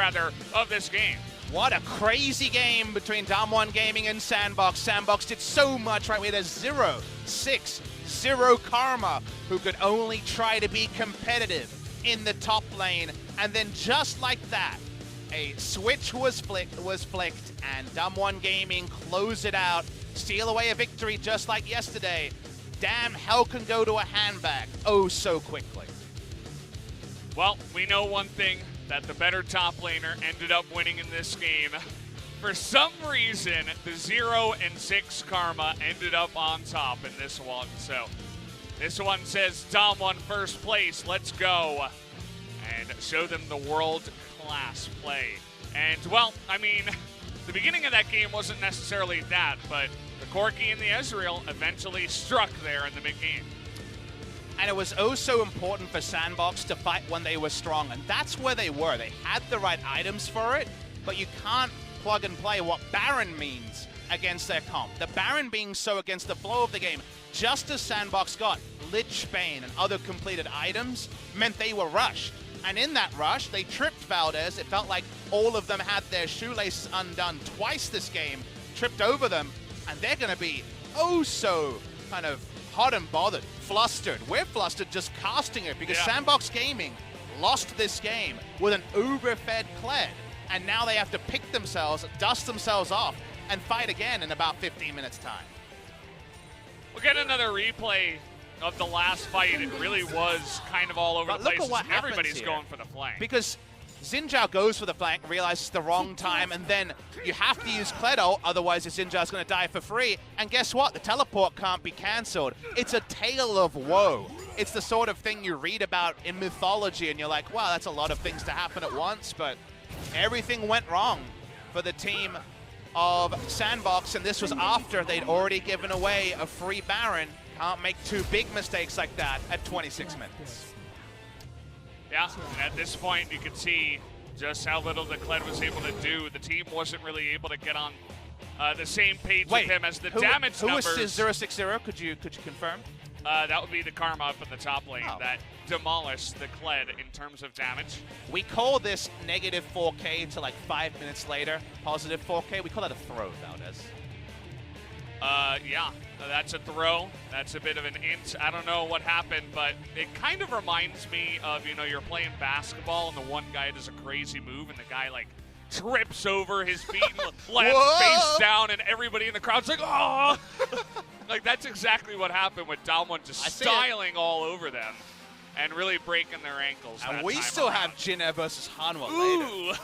of this game. What a crazy game between Damwon Gaming and Sandbox. Sandbox did so much right. We had a 0-6-0 Karma who could only try to be competitive in the top lane. And then just like that, a switch was flicked, and Damwon Gaming closed it out, steal away a victory just like yesterday. Damn, hell can go to a handbag oh so quickly. Well, we know one thing, that the better top laner ended up winning in this game. For some reason, the 0-6 Karma ended up on top in this one. So this one says Damwon first place, let's go. And show them the world-class play. And, well, I mean, the beginning of that game wasn't necessarily that, but the Corki and the Ezreal eventually struck there in the mid-game. And it was oh so important for Sandbox to fight when they were strong, and that's where they were. They had the right items for it, but you can't plug and play what Baron means against their comp. The Baron being so against the flow of the game, just as Sandbox got Lich Bane and other completed items, meant they were rushed. And in that rush, they tripped Valdez. It felt like all of them had their shoelaces undone twice this game, tripped over them, and they're going to be oh so kind of hot and bothered, flustered. We're flustered just casting it because Sandbox Gaming lost this game with an overfed Kled, and now they have to pick themselves, dust themselves off, and fight again in about 15 minutes time. We'll get another replay of the last fight. It really was kind of all over the place. Everybody's going for the flank. Because Zhao goes for the flank, realizes the wrong time, and then you have to use Kled ult, otherwise Zhao going to die for free. And guess what? The teleport can't be cancelled. It's a tale of woe. It's the sort of thing you read about in mythology, and you're like, wow, that's a lot of things to happen at once, but everything went wrong for the team of Sandbox, and this was after they'd already given away a free Baron. Can't make two big mistakes like that at 26 minutes. Yeah, and at this point, you can see just how little the Kled was able to do. The team wasn't really able to get on the same page with him as the damage numbers. Who was 0-6-0? Could you confirm? That would be the Karma up in the top lane that demolished the Kled in terms of damage. We call this negative 4K to like 5 minutes later, positive 4K. We call that a throw, Valdez. Yeah, that's a throw. That's a bit of an int. I don't know what happened, but it kind of reminds me of, you know, you're playing basketball and the one guy does a crazy move and the guy like trips over his feet and lands face down and everybody in the crowd's like, oh! Like that's exactly what happened with Damwon just styling all over them and really breaking their ankles. And we still have Jinna versus Hanwha later.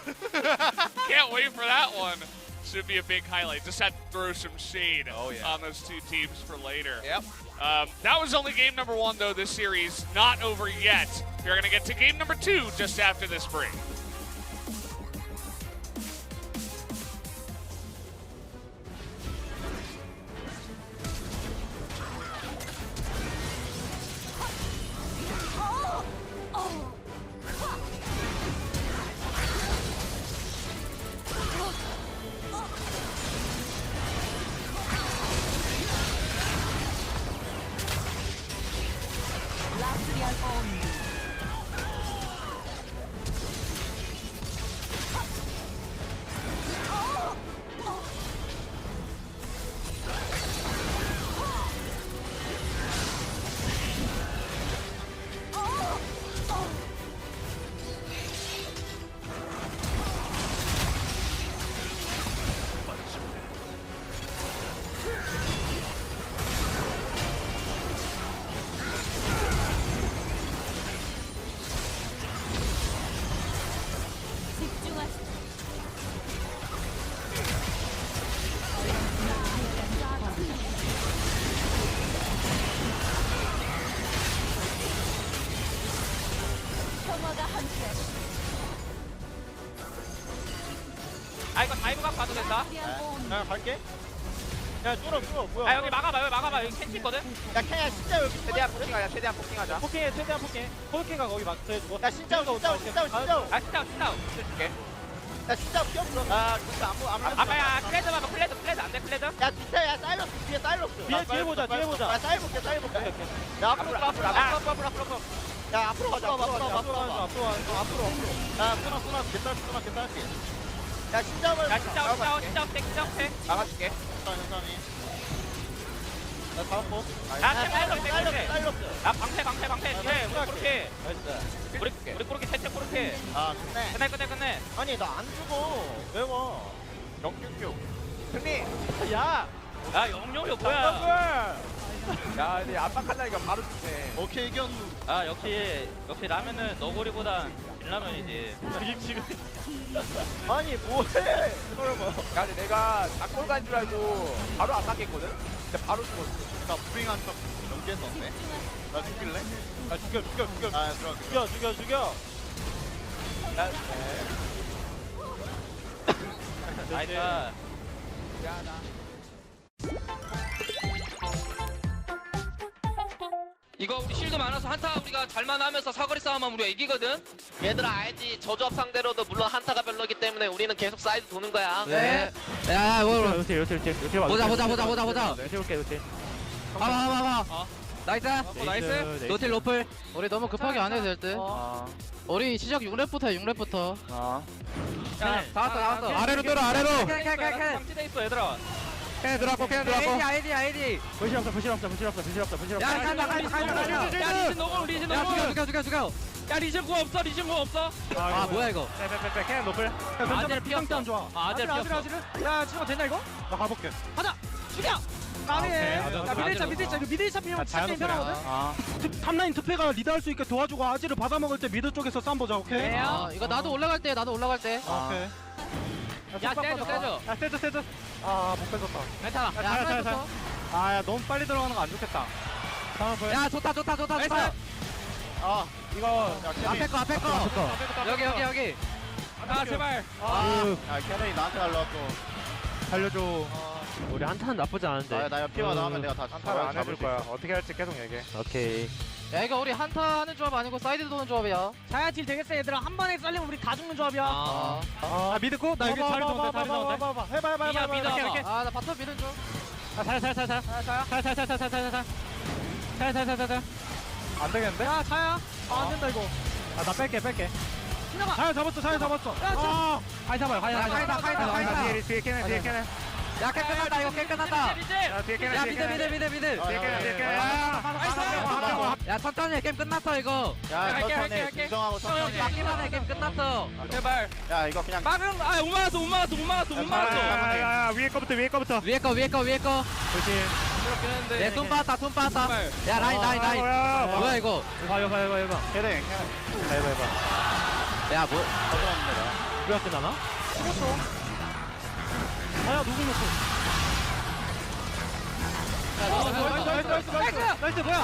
Can't wait for that one. Should be a big highlight. Just had to throw some shade on those two teams for later. Yep. That was only game number 1, though. This series not over yet. You're going to get to game number 2 just after this break. 아 이거 다이브각 봐도 된다. 그냥 갈게. 야 뚫어 뭐야? 아 여기 막아봐 여기 캔치 있거든. 야 캐야 진짜 여기 최대한 포킹하자. 최대한 포킹하자. 포킹해 최대한 포킹. 포킹가 거기 막 해주고. 야 진짜 아 진짜. 줄게. 야 진짜 피었어. 아 진짜 아무. 아빠야 클레드 봐봐 클레드 안돼 클레드. 야 진짜 야 사일러스 뒤에 사일러스. 뒤에 보자. 야 사일 볼게. 야 앞으로. 야 앞으로 가자. 앞으로. 야 끊어. 괜찮지. 야 진짜 말. 야 진짜 어때. 막아줄게. 천천히. 야 다음 거. 사일러스. 야 방패. 네 우리 그렇게 대체 그렇게. 아 끝내. 끝내. 아니 나 안 죽어. 왜 와? 역겹겨. 승리. 야. 야 영영이 뭐야? 야, 근데 압박한다니까 바로 죽네. 오케이 이겼누. 아 역시 라면은 너구리보단 진라면이지. 지금. 아니 뭐해? 그러면. 야, 근데 내가 작골 간 줄 알고 바로 압박했거든. 근데 바로 죽었어. 나 브링한 척 연기했었네. 나 죽일래? 아 죽여. 아 들어가. 죽여. 나이스. 이거 우리 실드 많아서 한타 우리가 잘만 하면서 사거리 싸움하면 우리가 이기거든? 얘들아 알지? 저조합 상대로도 물론 한타가 별로기 때문에 우리는 계속 사이드 도는 거야. 네. 야, 뭐 요틸 보자. 봐봐. 어. 나이스. 나이스. 노틸 로플. 우리 너무 급하게 안 해도 될 듯. 우리 시작 6렙부터. 야, 다 왔어. 아래로 돌아, 아래로. 방치돼 있어 얘들아. 캔 들어왔고. 아이디. 부실 없어. 야, 야 리신 너구. 죽여. 야 리신 구 없어. 아, 뭐야 이거? 캔 높을. 아젤 피었어. 좋아. 아젤 피었어. 야 지금 됐나 이거? 나 가볼게. 죽여. 미드 1차 피면 자연이 편하거든? 탑라인 투패가 리드할 수 있게 도와주고 아지를 받아먹을 때 미드 쪽에서 싸움 보자 오케이? 이거 나도 올라갈 때. 오케이 야 세줘. 아못 뺏었다 괜찮아. 야, 살았어. 아야 너무 빨리 들어가는 거 안 좋겠다 야, 좋다. 아 이거 야 앞에 거. 여기. 아 제발. 야 캐논이 나한테 날라왔어 살려줘. 우리 한타는 나쁘지 않은데. 나 옆피만 나오면 내가 다 한타를 안 해줄 거야. 어떻게 할지 계속 얘기해. 오케이. 야, 이거 우리 한타 하는 조합 아니고 사이드 도는 조합이야. 자야질 되겠어 얘들아 한 번에 썰리면 우리 다 죽는 조합이야 아 믿고 나 여기 다리 좋은데. 해봐 이렇게. 나 바텀 미는 중. 살살살살. 안 되겠는데? 야 자야 안 된다 이거 나 뺄게. 지나가 자야 잡았어 하이 잡아요. 하이. 뒤에 캐네. 야, 게임 끝났다. 이거 게임 끝났다. 뒤에 캐네. 야, 미드. 야, 천천히 해. 게임 끝났어 이거. 야 할게. 진정하고 천천히 막기만 해. 게임 끝났어. 제발. 야 이거 그냥 막은 못 막았어. 야, 위에 거부터. 위에 거. 조심. 내 손 빠았다. 야, 라인. 뭐야 이거? 해봐. 캐래 야, 뭐? 누가 끝나나? 아야 누구 놓고 나이스 뭐야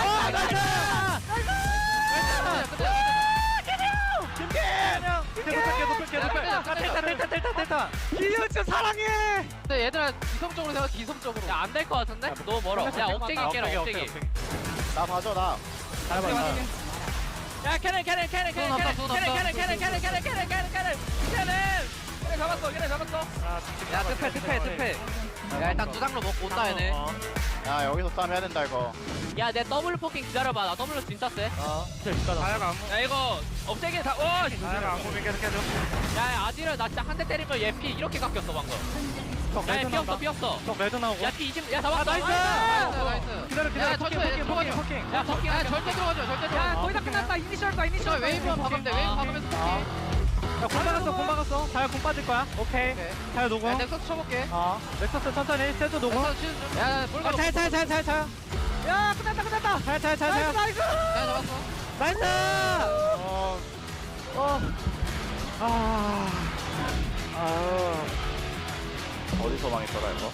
됐다 길려줘 사랑해 근데 얘들아 이성적으로 생각 이성적으로. 야 안 될 것 같은데? 너무 멀어. 야 억제기 깨라 억제기. 나 봐줘 나 야 캐넨 잡았어. 야, 특패. 야, 일단 두 장로 먹고 온다 얘네. 야 여기서 싸움 해야 된다 이거 야 내 더블 포킹 기다려봐. 나 더블로 진짜 세. 다야가 야 이거 억제기 다. 다야가 안 보면 계속 해줘. 야 아지를 나 진짜 한 대 때리면 얘 피 이렇게 깎였어 방금. 야 피었어. 레드 나오고 야 피 20. 야 잡았어. 나이스. 기다려 야, 천천히 포킹. 야 포킹. 야, 절대 들어가지 마. 야 거의 다 끝났다 이니셜 거야 이거 웨이브만 박으면 돼. 웨이브 박으면서 포킹. 공 박았어 자야 공 빠질 거야 오케이 자야 녹음 야, 넥서스 쳐볼게. 넥서스 천천히 세트 녹음 넥서스 치는 중. 야, 볼 거. 자야 야 끝났다 자야 나이스 야, 잡았어. 나이스 어디서 망했더라 이거